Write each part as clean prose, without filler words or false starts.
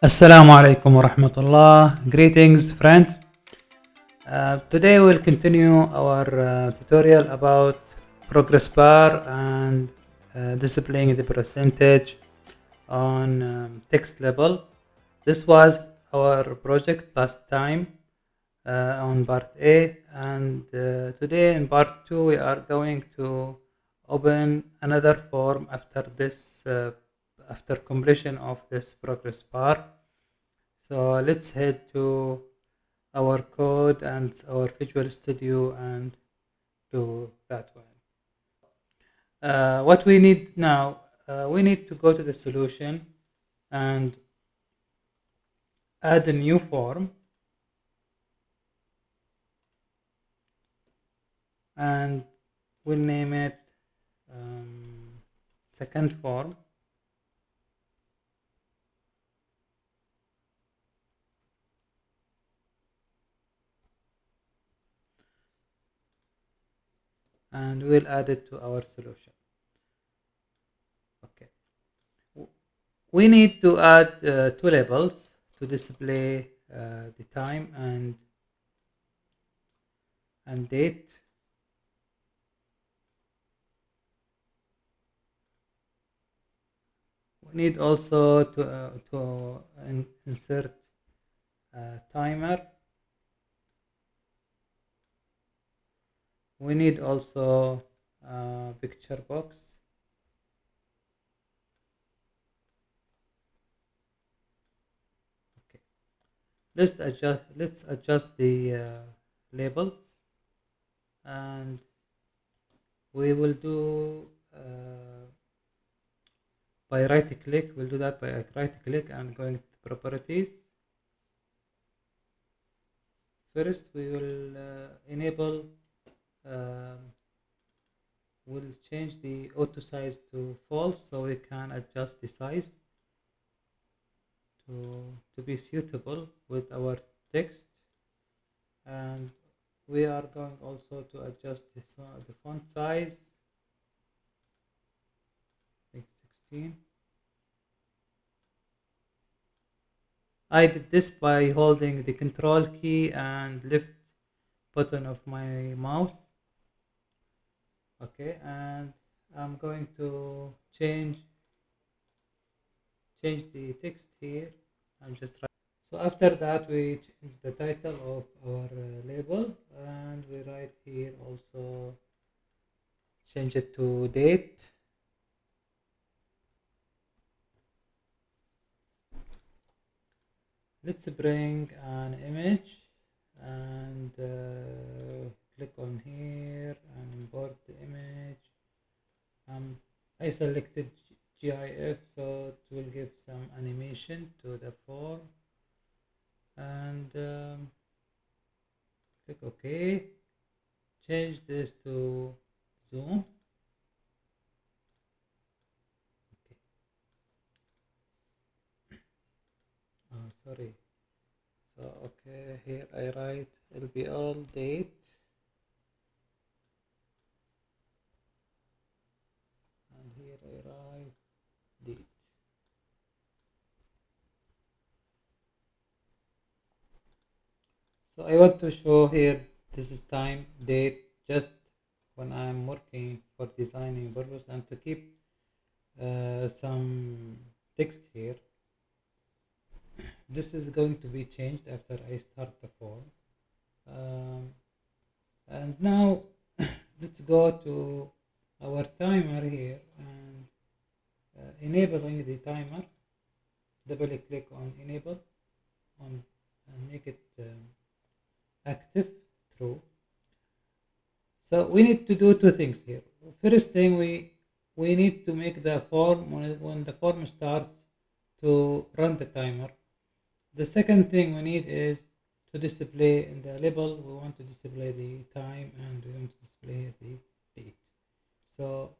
Assalamu alaikum wa rahmatullah. Greetings, friends. Today we'll continue our tutorial about progress bar and displaying the percentage on text level. This was our project last time on part A, and today in part 2 we are going to open another form after this after completion of this progress bar. So let's head to our code and our Visual Studio and do that one. What we need now, we need to go to the solution and add a new form, and we'll name it second form. And we'll add it to our solution. Okay. We need to add two labels to display the time and date. We need also to insert a timer. We need also a picture box. Okay. Let's adjust the labels, and we will do by right click. We'll do that by right click and going to properties. First, we will enable. We'll change the auto size to false so we can adjust the size to be suitable with our text, and we are going also to adjust the font size, like 16. I did this by holding the control key and left button of my mouse. Okay, and I'm going to change the text here. I'm just so after that we change the title of our label, and we write here also, change it to date. Let's bring an image and click on here and import the image. I selected GIF, so it will give some animation to the form, and click OK. Change this to zoom. Okay. Oh, sorry. So okay, here I write LBL date, and here I write date. So I want to show here, this is time, date, just when I'm working for designing purpose, and to keep some text here. This is going to be changed after I start the form. And now let's go to our timer here and enabling the timer. Double click on enable on and make it active, true. So we need to do two things here. First thing, we need to make the form when the form starts to run the timer. The second thing we need is to display in the label. We want to display the time and we want to display the date. So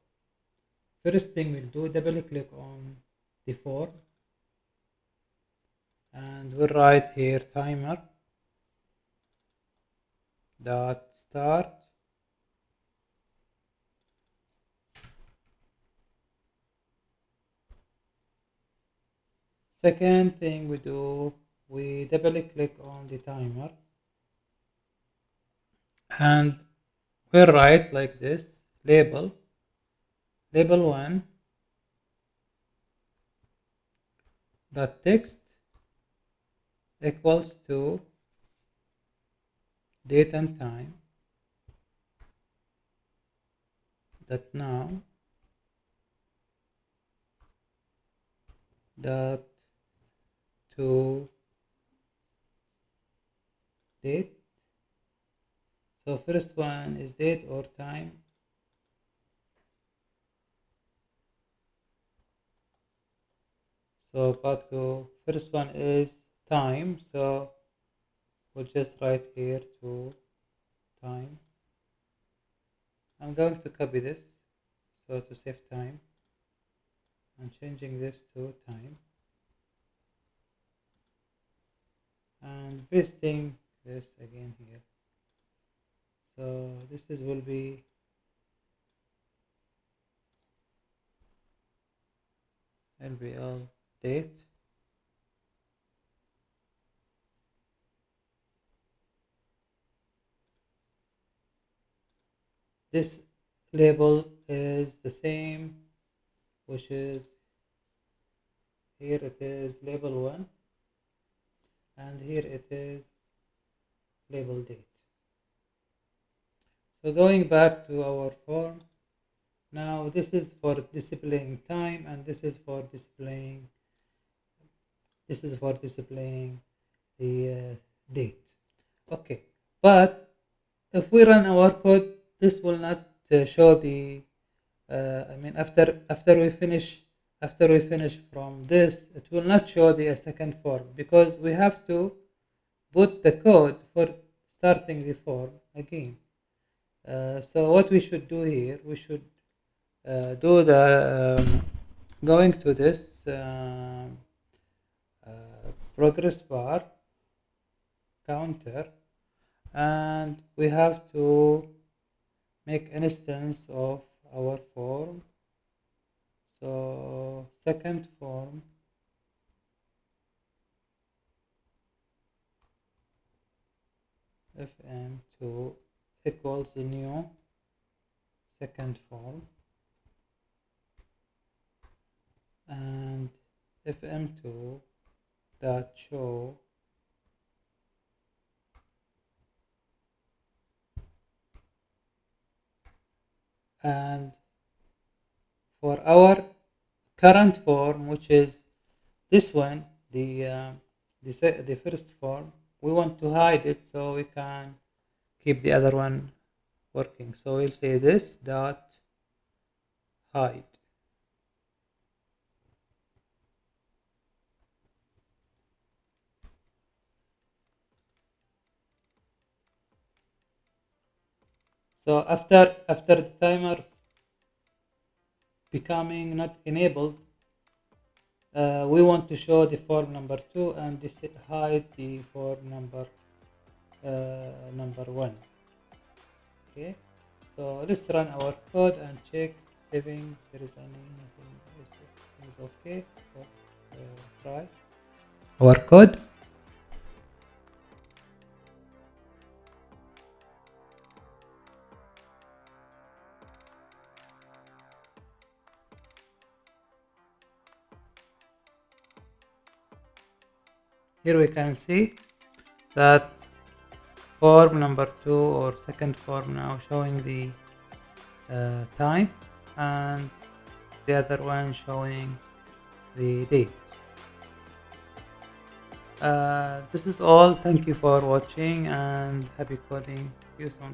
first thing we'll do, double click on the form, and we'll write here timer dot start Second thing we do, we double click on the timer and we write like this: label 1 dot text equals to date and time dot now dot to date. So first one is date or time. So back to first one is time. So we'll just write here to time. I'm going to copy this so to save time. I'm changing this to time and pasting this again here. So this is will be LBL date. This label is the same, which is here it is label 1 and here it is label date. So going back to our form, now this is for displaying time and this is for displaying the date. Okay, but if we run our code, this will not show the I mean after we finish from this, it will not show the second form because we have to put the code for starting the form again. So what we should do here, we should do the going to this progress bar counter, and we have to make an instance of our form. So second form fm2 equals the new second form, and fm2 dot show and for our current form, which is this one, the first form, we want to hide it so we can keep the other one working. So we'll say this dot hide. So after the timer becoming not enabled, we want to show the form number 2 and this hide the form number 1. Okay, so let's run our code and check saving there is anything is okay. So let's try our code. Here we can see that form number 2 or second form now showing the time and the other one showing the date. This is all. Thank you for watching and happy coding. See you soon.